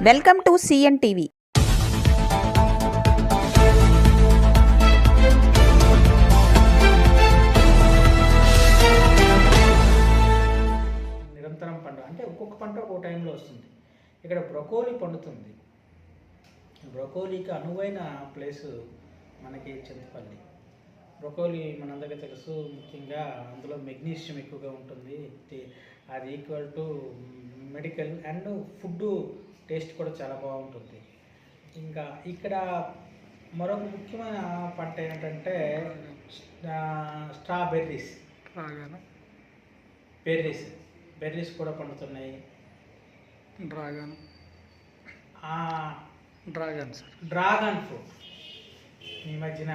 Welcome to CN TV. నిరంతరం పంట అంటే ఒక్కొక్క పంట ఒక్కొక్క టైంలో వస్తుంది. ఇక్కడ బ్రొకోలీ పండుతుంది. బ్రొకోలీకి అనువైన ప్లేసు మనకి చింతపల్లి. బ్రొకోలీ మనందరికీ తెలుసు, ముఖ్యంగా అందులో మెగ్నీషియం ఎక్కువగా ఉంటుంది. అది equal to medical and food taste కూడా చాలా బాగుంటుంది. ఇంకా ఇక్కడ మరొక ముఖ్యమైన పంట ఏంటంటే స్ట్రాబెర్రీస్. బెర్రీస్ కూడా పండుతున్నాయి. డ్రాగన్ ఫ్రూట్ ఈ మధ్యన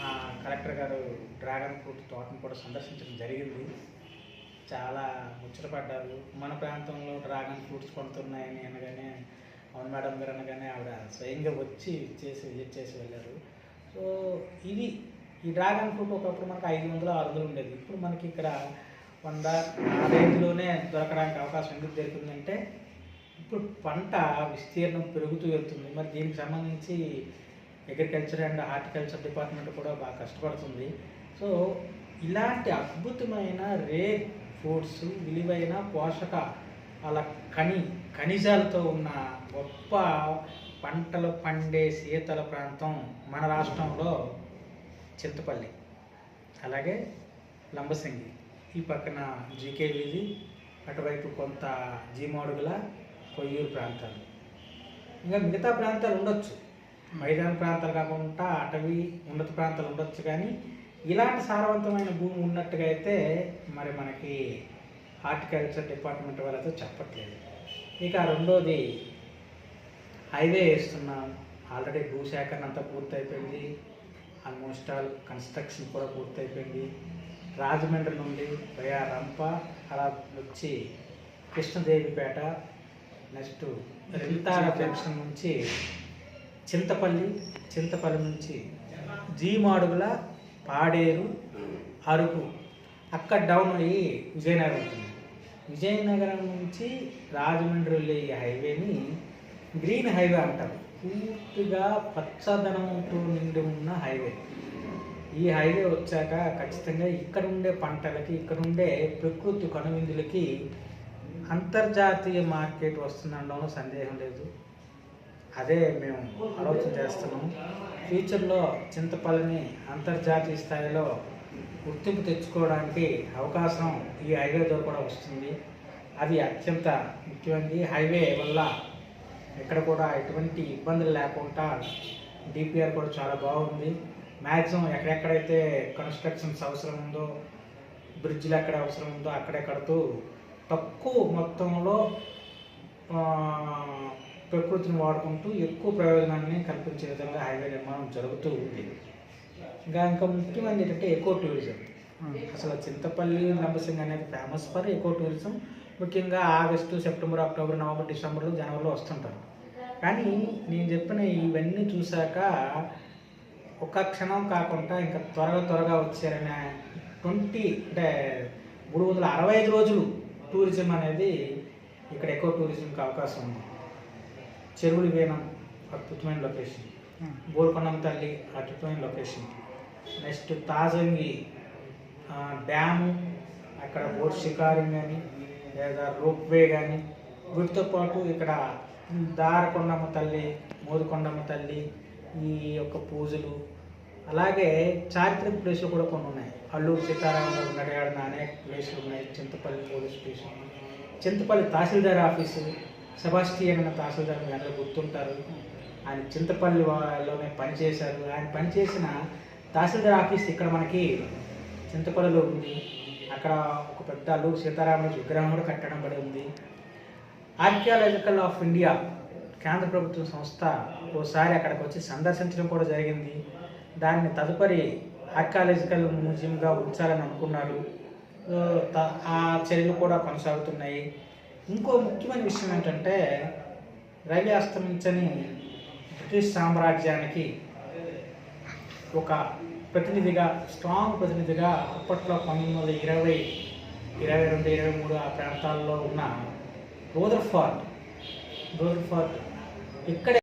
మా కలెక్టర్ గారు డ్రాగన్ ఫ్రూట్ తోటను కూడా సందర్శించడం జరిగింది. చాలా ముచ్చటపడ్డారు. మన ప్రాంతంలో డ్రాగన్ ఫ్రూట్స్ పండుతున్నాయని అనగానే, అవును మేడం గారు అనగానే ఆవిడ స్వయంగా వచ్చి విజిట్ చేసి వెళ్ళారు. సో ఇది ఈ డ్రాగన్ ఫ్రూట్ ఒకప్పుడు మనకు 500-600 ఉండేది. ఇప్పుడు మనకి ఇక్కడ 100 ఆ రేంజ్లోనే దొరకడానికి అవకాశం ఎందుకు దొరికిందంటే ఇప్పుడు పంట విస్తీర్ణం పెరుగుతూ వెళ్తుంది. మరి దీనికి సంబంధించి అగ్రికల్చర్ అండ్ హార్టికల్చర్ డిపార్ట్మెంట్ కూడా బాగా కష్టపడుతుంది. సో ఇలాంటి అద్భుతమైన రేర్ ఫ్రూట్స్, విలువైన పోషక ఖనిజాలతో ఉన్న గొప్ప పంటలు పండే శీతల ప్రాంతం మన రాష్ట్రంలో చింతపల్లి, అలాగే లంబసింగి, ఈ పక్కన జీకే వీధి, అటువైపు కొంత జీమాడుగుల, కొయ్యూరు ప్రాంతాలు. ఇంకా మిగతా ప్రాంతాలు ఉండొచ్చు, మైదాన ప్రాంతాలు కాకుండా అటవీ ఉన్నత ప్రాంతాలు ఉండొచ్చు. కానీ ఇలాంటి సారవంతమైన భూమి ఉన్నట్టుగా అయితే మరి మనకి హార్టికల్చర్ డిపార్ట్మెంట్ వాళ్ళతో చెప్పట్లేదు. ఇక రెండోది హైవే వేస్తున్నాం. ఆల్రెడీ భూసేకరణ అంతా పూర్తయిపోయింది. ఆల్మోస్ట్ ఆల్ కన్స్ట్రక్షన్ కూడా పూర్తయిపోయింది. రాజమండ్రి నుండి వయా రంప అలా వచ్చి కృష్ణదేవిపేట, నెక్స్ట్ రెంతాడ జంక్షన్ నుంచి చింతపల్లి నుంచి జీమాడుగుల, పాడేరు, అరకు, అక్కడ డౌన్ అయ్యి విజయనగరం ఉంటుంది. విజయనగరం నుంచి రాజమండ్రి వెళ్ళే ఈ హైవేని గ్రీన్ హైవే అంటారు. పూర్తిగా పచ్చదనంతో నిండి ఉన్న హైవే. ఈ హైవే వచ్చాక ఖచ్చితంగా ఇక్కడ ఉండే పంటలకి, ఇక్కడ ఉండే ప్రకృతి కనువిందులకి అంతర్జాతీయ మార్కెట్ వస్తుందనడంలో సందేహం లేదు. అదే మేము ఆలోచన చేస్తున్నాం. ఫ్యూచర్లో చింతపల్లిని అంతర్జాతీయ స్థాయిలో గుర్తింపు తెచ్చుకోవడానికి అవకాశం ఈ హైవేతో కూడా వస్తుంది. అది అత్యంత ముఖ్యమైనది. హైవే వల్ల ఎక్కడ కూడా ఎటువంటి ఇబ్బందులు లేకుండా డిపిఆర్ కూడా చాలా బాగుంది. మ్యాక్సిమం ఎక్కడెక్కడైతే కన్స్ట్రక్షన్స్ అవసరం ఉందో, బ్రిడ్జ్లు ఎక్కడ అవసరం ఉందో అక్కడే కడుతూ తక్కువ మొత్తంలో ప్రకృతిని వాడుకుంటూ ఎక్కువ ప్రయోజనాన్ని కల్పించే విధంగా హైవే నిర్మాణం జరుగుతూ ఉంది. ఇంకా ముఖ్యమైనది ఏంటంటే ఎకో టూరిజం. అసలు చింతపల్లి, లంబసింగి అనేది ఫేమస్ ఫర్ ఎకో టూరిజం. ముఖ్యంగా ఆగస్టు, సెప్టెంబర్, అక్టోబర్, నవంబర్, డిసెంబర్లో, జనవరిలో వస్తుంటారు. కానీ నేను చెప్పిన ఇవన్నీ చూశాక ఒక క్షణం కాకుండా ఇంకా త్వరగా వచ్చారనే 365 రోజులు టూరిజం అనేది ఇక్కడ ఎకో టూరిజంకి అవకాశం ఉంది. చెరువులు వేనం అద్భుతమైన లొకేషన్, బోర్కొండం తల్లి అద్భుతమైన లొకేషన్, నెక్స్ట్ తాజంగి డ్యాము, అక్కడ బోట్ షికారింగ్ కానీ లేదా రోప్వే కానీ, వీటితో పాటు ఇక్కడ దారకొండమ్మ తల్లి, మోదుకొండమ్మ తల్లి, ఈ యొక్క పూజలు, అలాగే చారిత్రక ప్లేసులు కూడా కొన్ని ఉన్నాయి. అల్లూరు సీతారామరాజు నడియాడిన అనేక ప్లేసులు ఉన్నాయి. చింతపల్లి పోలీస్ స్టేషన్, చింతపల్లి తహసీల్దార్ ఆఫీసు, సెబాస్టియన్ అన్న తహసీల్దార్ అందరూ గుర్తుంటారు. ఆయన చింతపల్లిలోనే పనిచేశారు. ఆయన పనిచేసిన తహసీల్దార్ ఆఫీస్ ఇక్కడ మనకి చింతపల్లిలో ఉంది. అక్కడ ఒక పెద్ద అల్లూరు సీతారామరాజు విగ్రహం కూడా కట్టడం పడి ఉంది. ఆర్కియాలజికల్ ఆఫ్ ఇండియా కేంద్ర ప్రభుత్వ సంస్థ ఓసారి అక్కడికి వచ్చి సందర్శించడం కూడా జరిగింది. దాన్ని తదుపరి ఆర్కియాలజికల్ మ్యూజియంగా ఉంచాలని అనుకున్నారు. ఆ చర్యలు కూడా కొనసాగుతున్నాయి. ఇంకో ముఖ్యమైన విషయం ఏంటంటే, రవి అస్తమించని బ్రిటిష్ సామ్రాజ్యానికి ఒక ప్రతినిధిగా, స్ట్రాంగ్ ప్రతినిధిగా అప్పట్లో 1920, 22, 23 ఆ ప్రాంతాల్లో ఉన్న రూదర్ఫోర్డ్ రూరల్ ఫోర్ట్ ఇక్కడ